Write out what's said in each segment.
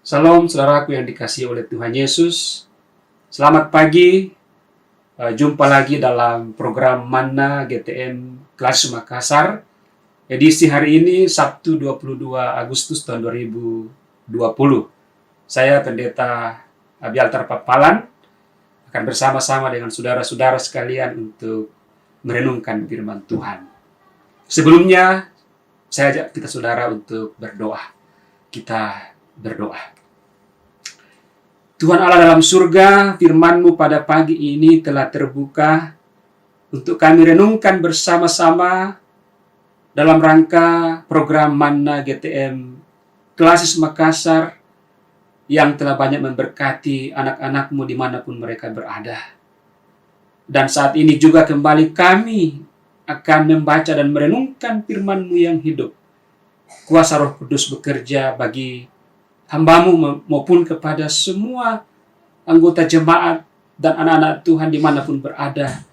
Salam saudaraku yang dikasihi oleh Tuhan Yesus. Selamat pagi. Jumpa lagi dalam program Manna GTM Kelas Makassar. Edisi hari ini Sabtu 22 Agustus tahun 2020. Saya Pendeta Abialtar Papalan akan bersama-sama dengan saudara-saudara sekalian untuk merenungkan firman Tuhan. Sebelumnya saya ajak kita saudara untuk berdoa. Kita berdoa. Tuhan Allah dalam surga, firman-Mu pada pagi ini telah terbuka untuk kami renungkan bersama-sama dalam rangka program Manna GTM Klasis Makassar yang telah banyak memberkati anak-anak-Mu dimanapun mereka berada. Dan saat ini juga kembali kami akan membaca dan merenungkan firman-Mu yang hidup. Kuasa Roh Kudus bekerja bagi hamba-Mu maupun kepada semua anggota jemaat dan anak-anak Tuhan dimanapun berada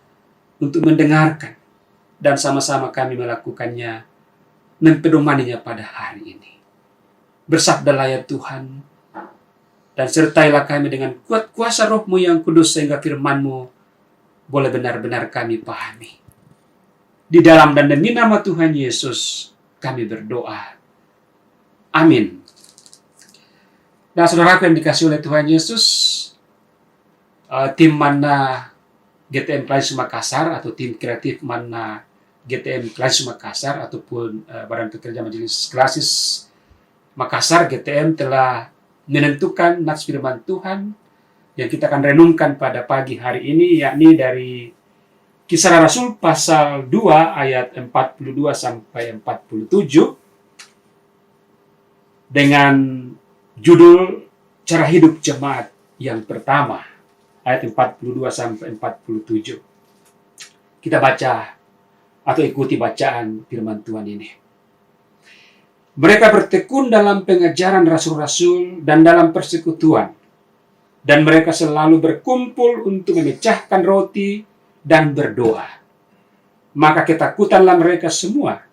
untuk mendengarkan dan sama-sama kami melakukannya, mempedomaninya pada hari ini. Bersabdalah ya Tuhan, dan sertailah kami dengan kuat kuasa Roh-Mu yang kudus sehingga firman-Mu boleh benar-benar kami pahami. Di dalam dan demi nama Tuhan Yesus kami berdoa. Amin. Nah, saudaraku yang dikasihi oleh Tuhan Yesus, tim Manna GTM Klasis Makassar atau tim kreatif Manna GTM Klasis Makassar ataupun Badan Pekerja Majelis Klasis Makassar GTM telah menentukan nats firman Tuhan yang kita akan renungkan pada pagi hari ini, yakni dari Kisah Rasul pasal 2 ayat 42 sampai 47 dengan judul cara hidup jemaat yang pertama, ayat 42 sampai 47. Kita baca atau ikuti bacaan firman Tuhan ini. Mereka bertekun dalam pengajaran rasul-rasul dan dalam persekutuan, dan mereka selalu berkumpul untuk memecahkan roti dan berdoa. Maka ketakutanlah mereka semua,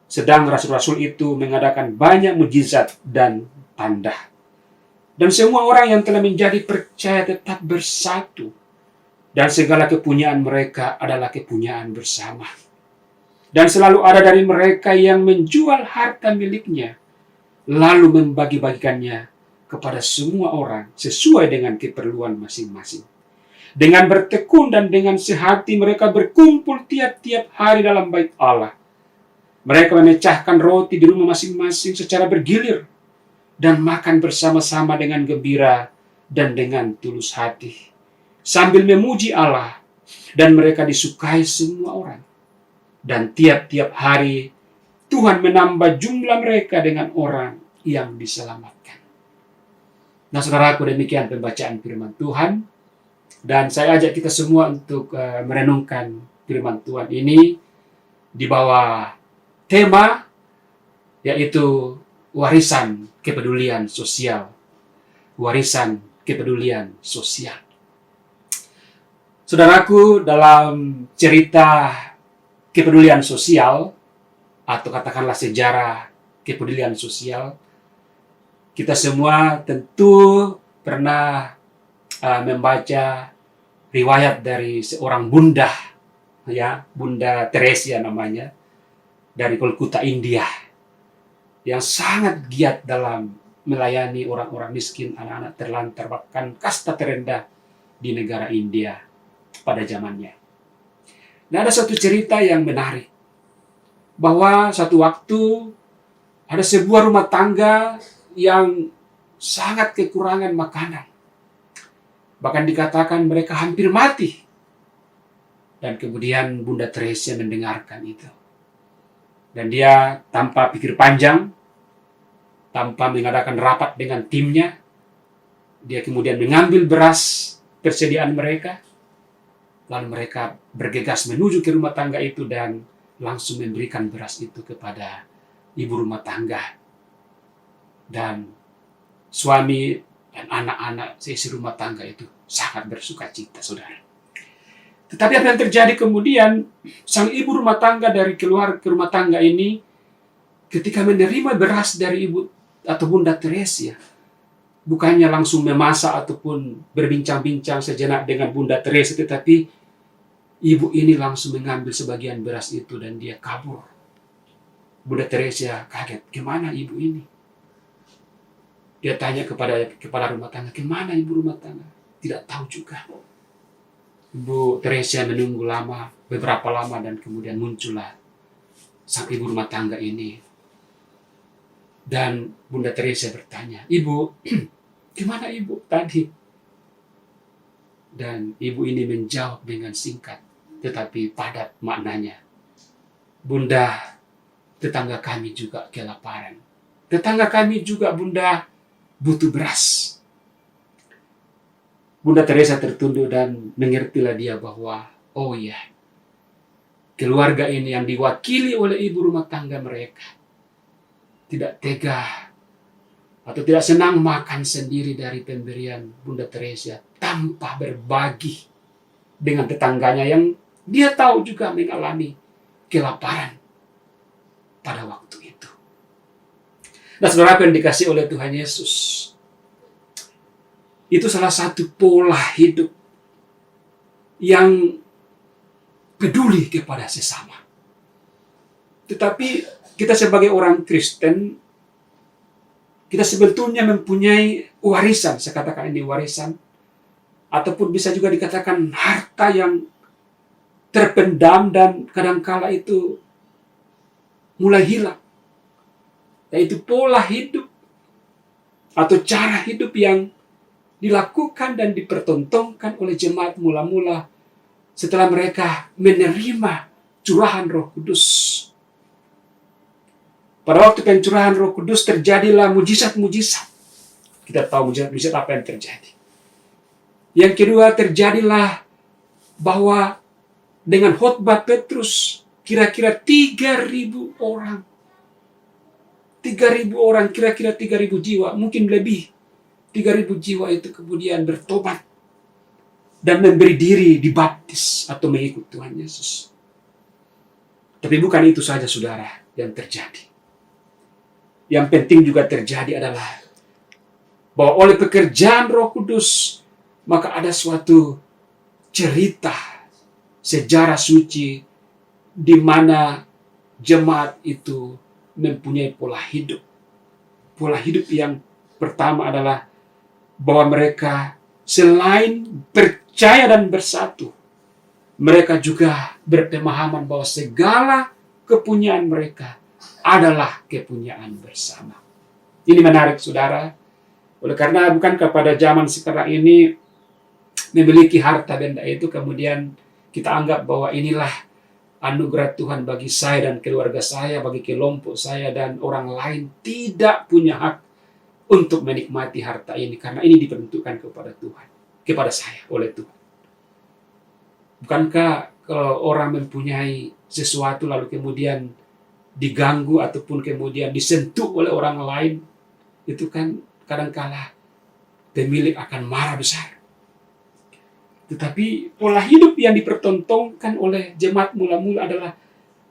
sedang rasul-rasul itu mengadakan banyak mujizat dan tanda. Dan semua orang yang telah menjadi percaya tetap bersatu, dan segala kepunyaan mereka adalah kepunyaan bersama. Dan selalu ada dari mereka yang menjual harta miliknya, lalu membagi-bagikannya kepada semua orang sesuai dengan keperluan masing-masing. Dengan bertekun dan dengan sehati mereka berkumpul tiap-tiap hari dalam bait Allah. Mereka memecahkan roti di rumah masing-masing secara bergilir, dan makan bersama-sama dengan gembira dan dengan tulus hati, sambil memuji Allah, dan mereka disukai semua orang. Dan tiap-tiap hari Tuhan menambah jumlah mereka dengan orang yang diselamatkan. Nah, saudaraku, demikian pembacaan firman Tuhan, dan saya ajak kita semua untuk merenungkan firman Tuhan ini di bawah tema yaitu warisan kepedulian sosial. Warisan kepedulian sosial. Saudaraku, dalam cerita kepedulian sosial, atau katakanlah sejarah kepedulian sosial, kita semua tentu pernah membaca riwayat dari seorang bunda, ya, Bunda Teresia namanya, dari Kolkata, India, yang sangat giat dalam melayani orang-orang miskin, anak-anak terlantar, bahkan kasta terendah di negara India pada zamannya. Nah, ada satu cerita yang menarik, bahwa satu waktu ada sebuah rumah tangga yang sangat kekurangan makanan. Bahkan dikatakan mereka hampir mati. Dan kemudian Bunda Teresia mendengarkan itu. Dan dia tanpa pikir panjang, tanpa mengadakan rapat dengan timnya, dia kemudian mengambil beras persediaan mereka, lalu mereka bergegas menuju ke rumah tangga itu dan langsung memberikan beras itu kepada ibu rumah tangga. Dan suami dan anak-anak seisi rumah tangga itu sangat bersuka cita, saudara. Tetapi apa yang terjadi kemudian, sang ibu rumah tangga dari keluar ke rumah tangga ini, ketika menerima beras dari ibu atau Bunda Teresia, bukannya langsung memasak ataupun berbincang-bincang sejenak dengan Bunda Teresa, tetapi ibu ini langsung mengambil sebagian beras itu dan dia kabur. Bunda Teresa kaget, gimana ibu ini? Dia tanya kepada kepala rumah tangga, gimana ibu rumah tangga? Tidak tahu juga. Ibu Teresa menunggu lama, beberapa lama, dan kemudian muncullah sang ibu rumah tangga ini. Dan Bunda Teresa bertanya, ibu, gimana ibu tadi? Dan ibu ini menjawab dengan singkat, tetapi padat maknanya. Bunda, tetangga kami juga kelaparan. Tetangga kami juga, Bunda, butuh beras. Bunda Teresa tertunduk dan mengertilah dia bahwa, oh ya, keluarga ini yang diwakili oleh ibu rumah tangga mereka tidak tega atau tidak senang makan sendiri dari pemberian Bunda Teresa tanpa berbagi dengan tetangganya yang dia tahu juga mengalami kelaparan pada waktu itu. Nah, saudara yang dikasih oleh Tuhan Yesus, itu salah satu pola hidup yang peduli kepada sesama. Tetapi kita sebagai orang Kristen, kita sebetulnya mempunyai warisan, saya katakan ini warisan, ataupun bisa juga dikatakan harta yang terpendam dan kadangkala itu mulai hilang. Yaitu pola hidup atau cara hidup yang dilakukan dan dipertontonkan oleh jemaat mula-mula setelah mereka menerima curahan Roh Kudus. Pada waktu pencurahan Roh Kudus terjadilah mujizat-mujizat. Kita tahu mujizat-mujizat apa yang terjadi. Yang kedua, terjadilah bahwa dengan khotbah Petrus kira-kira 3.000 orang. 3.000 orang, kira-kira 3.000 jiwa, mungkin lebih. 3.000 jiwa itu kemudian bertobat dan memberi diri dibaptis atau mengikut Tuhan Yesus. Tapi bukan itu saja, saudara, yang terjadi. Yang penting juga terjadi adalah bahwa oleh pekerjaan Roh Kudus, maka ada suatu cerita sejarah suci di mana jemaat itu mempunyai pola hidup. Pola hidup yang pertama adalah bahwa mereka selain percaya dan bersatu, mereka juga berpemahaman bahwa segala kepunyaan mereka adalah kepunyaan bersama. Ini menarik, saudara. Oleh karena bukan kepada zaman sekarang ini memiliki harta benda itu kemudian kita anggap bahwa inilah anugerah Tuhan bagi saya dan keluarga saya, bagi kelompok saya, dan orang lain tidak punya hak untuk menikmati harta ini karena ini diperuntukkan kepada Tuhan, kepada saya oleh Tuhan. Bukankah kalau orang mempunyai sesuatu lalu kemudian diganggu ataupun kemudian disentuh oleh orang lain, itu kan kadangkala pemilik akan marah besar. Tetapi pola hidup yang dipertontonkan oleh jemaat mula-mula adalah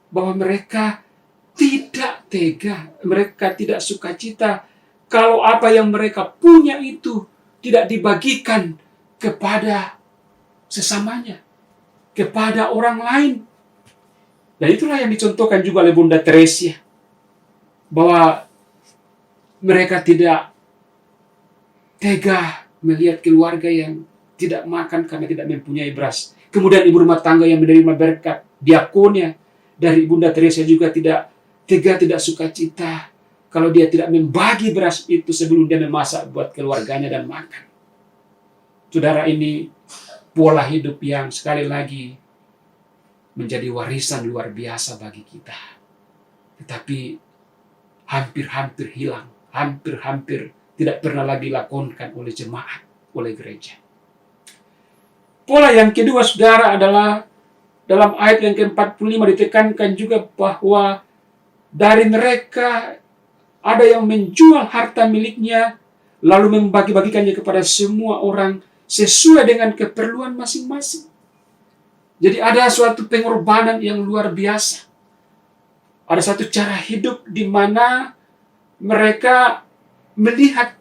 bahwa mereka tidak tega, mereka tidak sukacita kalau apa yang mereka punya itu tidak dibagikan kepada sesamanya, kepada orang lain. Dan itulah yang dicontohkan juga oleh Bunda Teresa, bahwa mereka tidak tega melihat keluarga yang tidak makan karena tidak mempunyai beras. Kemudian ibu rumah tangga yang menerima berkat diakonnya dari Bunda Teresa juga tidak tega, tidak sukacita kalau dia tidak membagi beras itu sebelum dia memasak buat keluarganya dan makan. Saudara, ini pola hidup yang sekali lagi menjadi warisan luar biasa bagi kita. Tetapi hampir-hampir hilang, hampir-hampir tidak pernah lagi dilakukan oleh jemaat, oleh gereja. Pola yang kedua, saudara, adalah dalam ayat yang ke-45 ditekankan juga bahwa dari mereka ada yang menjual harta miliknya lalu membagi-bagikannya kepada semua orang sesuai dengan keperluan masing-masing. Jadi ada suatu pengorbanan yang luar biasa. Ada satu cara hidup di mana mereka melihat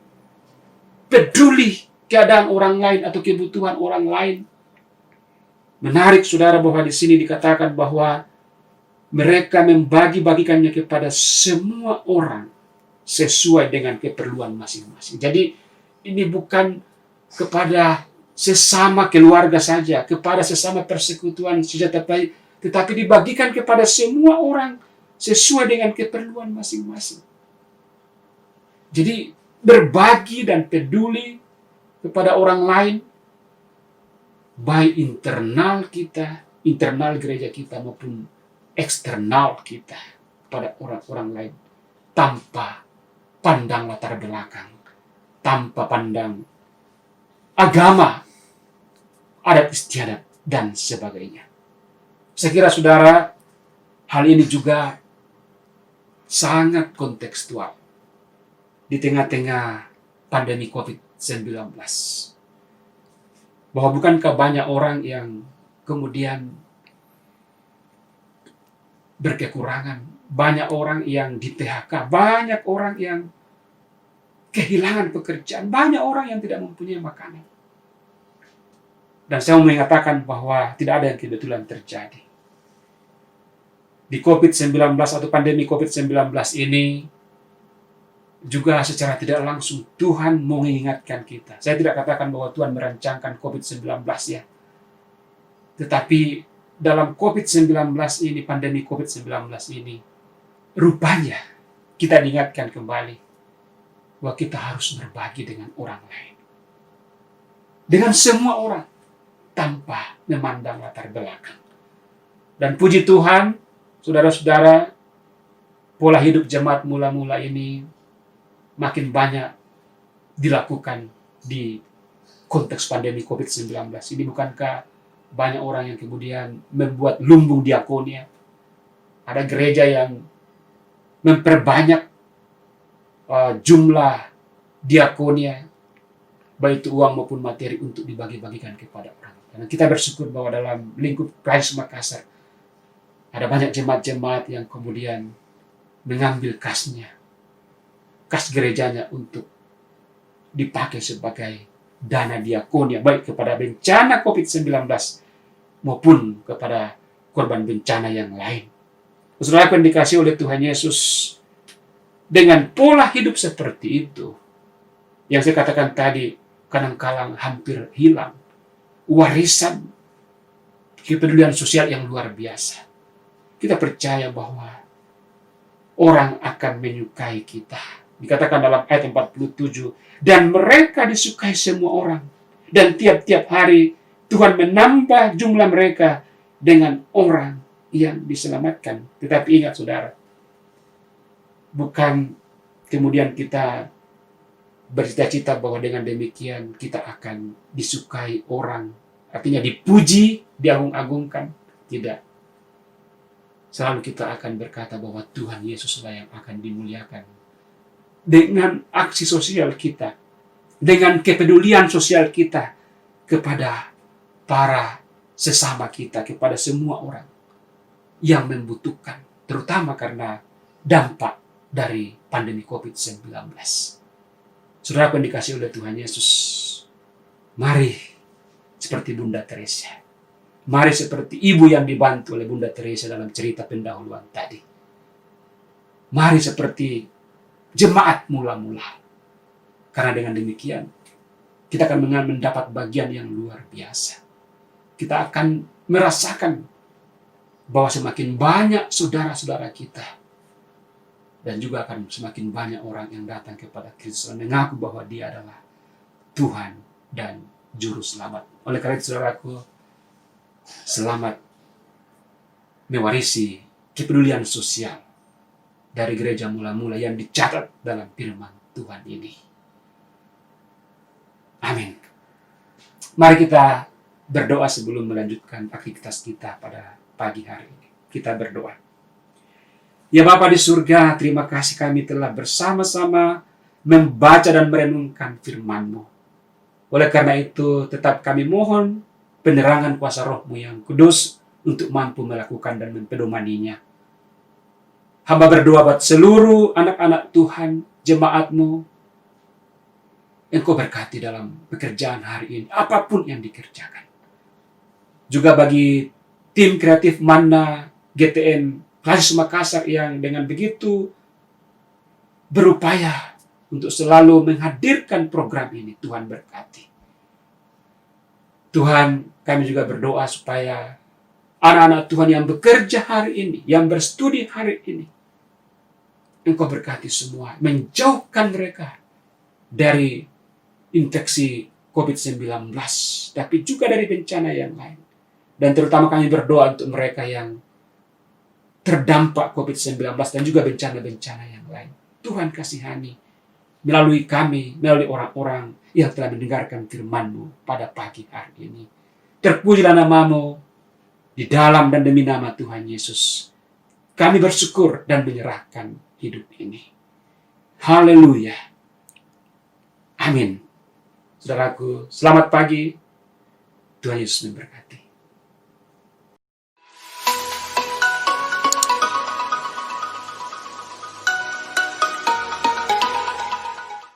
peduli keadaan orang lain atau kebutuhan orang lain. Menarik saudara bahwa di sini dikatakan bahwa mereka membagi-bagikannya kepada semua orang sesuai dengan keperluan masing-masing. Jadi ini bukan kepada sesama keluarga saja, kepada sesama persekutuan saja, tetapi dibagikan kepada semua orang sesuai dengan keperluan masing-masing. Jadi berbagi dan peduli kepada orang lain, baik internal gereja kita maupun eksternal kita pada orang-orang lain, tanpa pandang latar belakang, tanpa pandang agama, adat istiadat, dan sebagainya. Saya kira saudara, hal ini juga sangat kontekstual di tengah-tengah pandemi COVID-19. Bahwa bukankah banyak orang yang kemudian berkekurangan, banyak orang yang di PHK, banyak orang yang kehilangan pekerjaan, banyak orang yang tidak mempunyai makanan. Dan saya mau mengatakan bahwa tidak ada yang kebetulan terjadi. Di COVID-19 atau pandemi COVID-19 ini juga secara tidak langsung Tuhan mau mengingatkan kita. Saya tidak katakan bahwa Tuhan merancangkan COVID-19 ya. Tetapi dalam COVID-19 ini, pandemi COVID-19 ini, rupanya kita diingatkan kembali bahwa kita harus berbagi dengan orang lain. Dengan semua orang, tanpa memandang latar belakang. Dan puji Tuhan, saudara-saudara, pola hidup jemaat mula-mula ini makin banyak dilakukan di konteks pandemi COVID-19. Ini bukankah banyak orang yang kemudian membuat lumbung diakonia? Ada gereja yang memperbanyak jumlah diakonia, baik itu uang maupun materi, untuk dibagi-bagikan kepada orang. Karena kita bersyukur bahwa dalam lingkup Christ Makassar ada banyak jemaat-jemaat yang kemudian mengambil kasnya, kas gerejanya, untuk dipakai sebagai dana diakonia, baik kepada bencana COVID-19 maupun kepada korban bencana yang lain. Saudara yang dikasihi oleh Tuhan Yesus, dengan pola hidup seperti itu, yang saya katakan tadi, kadang-kadang hampir hilang, warisan kepedulian sosial yang luar biasa. Kita percaya bahwa orang akan menyukai kita. Dikatakan dalam ayat 47, dan mereka disukai semua orang. Dan tiap-tiap hari Tuhan menambah jumlah mereka dengan orang yang diselamatkan. Tetapi ingat saudara, bukan kemudian kita bercita-cita bahwa dengan demikian kita akan disukai orang, artinya dipuji, diagung-agungkan. Tidak. Selalu kita akan berkata bahwa Tuhan Yesuslah yang akan dimuliakan. Dengan aksi sosial kita, dengan kepedulian sosial kita kepada para sesama kita, kepada semua orang yang membutuhkan, terutama karena dampak dari pandemi COVID-19. Saudara yang dikasihi oleh Tuhan Yesus, mari seperti Bunda Teresa. Mari seperti ibu yang dibantu oleh Bunda Teresa dalam cerita pendahuluan tadi. Mari seperti jemaat mula-mula. Karena dengan demikian, kita akan mendapat bagian yang luar biasa. Kita akan merasakan bahwa semakin banyak saudara-saudara kita, dan juga akan semakin banyak orang yang datang kepada Kristus dan mengaku bahwa Dia adalah Tuhan dan Juru Selamat. Oleh karena itu, saudaraku, selamat mewarisi kepedulian sosial dari gereja mula-mula yang dicatat dalam firman Tuhan ini. Amin. Mari kita berdoa sebelum melanjutkan aktivitas kita pada pagi hari ini. Kita berdoa. Ya Bapa di surga, terima kasih kami telah bersama-sama membaca dan merenungkan firman-Mu. Oleh karena itu, tetap kami mohon penerangan kuasa Roh-Mu yang kudus untuk mampu melakukan dan mempedomaninya. Hamba berdoa buat seluruh anak-anak Tuhan, jemaat-Mu, Engkau berkati dalam pekerjaan hari ini, apapun yang dikerjakan. Juga bagi tim kreatif Manna GTM Klasis Makassar yang dengan begitu berupaya untuk selalu menghadirkan program ini, Tuhan berkati. Tuhan, kami juga berdoa supaya anak-anak Tuhan yang bekerja hari ini, yang berstudi hari ini, Engkau berkati semua, menjauhkan mereka dari infeksi COVID-19, tapi juga dari bencana yang lain. Dan terutama kami berdoa untuk mereka yang terdampak COVID-19 dan juga bencana-bencana yang lain. Tuhan kasihani melalui kami, melalui orang-orang yang telah mendengarkan firman-Mu pada pagi hari ini. Terpujilah nama-Mu di dalam dan demi nama Tuhan Yesus. Kami bersyukur dan menyerahkan hidup ini. Haleluya. Amin. Saudaraku, selamat pagi. Tuhan Yesus memberkati.